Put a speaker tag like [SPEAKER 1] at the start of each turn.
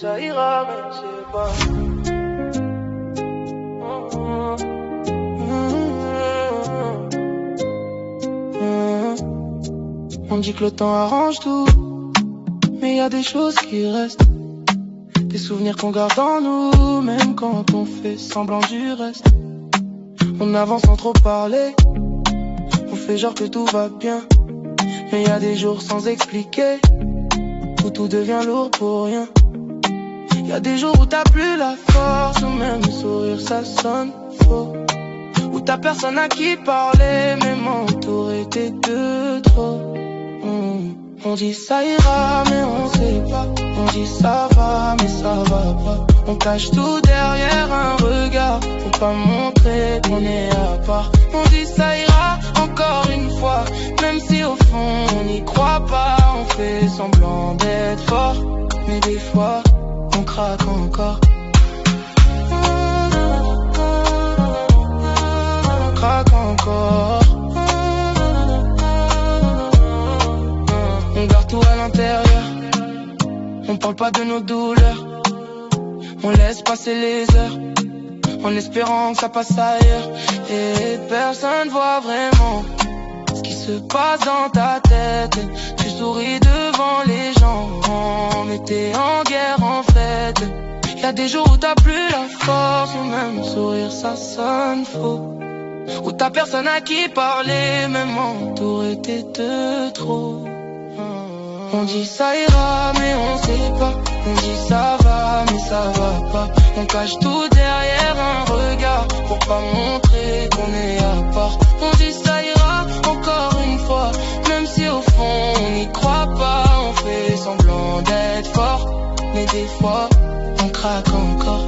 [SPEAKER 1] ça ira, mais c'est pas. On dit que le temps arrange tout, mais y a des choses qui restent. Des souvenirs qu'on garde en nous, même quand on fait semblant du reste. On avance sans trop parler, on fait genre que tout va bien. Mais y a des jours sans expliquer, où tout devient lourd pour rien. Y a des jours où t'as plus la force, ou même sourire ça sonne faux. Où t'as personne à qui parler, même entouré t'es de trop. On dit ça ira, mais on sait pas. On dit ça va, mais ça va pas. On cache tout derrière un regard, faut pas montrer qu'on est à part. On dit ça ira, encore une fois, même si au fond on n'y croit pas. On fait semblant d'être fort, mais des fois on craque encore. On craque encore. On garde tout à l'intérieur, on parle pas de nos douleurs. On laisse passer les heures, en espérant que ça passe ailleurs. Et personne voit vraiment ce qui se passe dans ta tête. Tu souris devant les gens, mais t'es en guerre en fait. Y'a des jours où t'as plus la force, ou même sourire ça sonne faux. Où t'as personne à qui parler, même entouré t'es de trop. On dit ça ira, mais on sait pas. On dit ça va, mais ça va pas. On cache tout derrière un regard, pour pas montrer qu'on est à part. On dit ça ira, encore une fois, même si au fond on n'y croit pas. On fait semblant d'être fort, mais des fois on craque encore.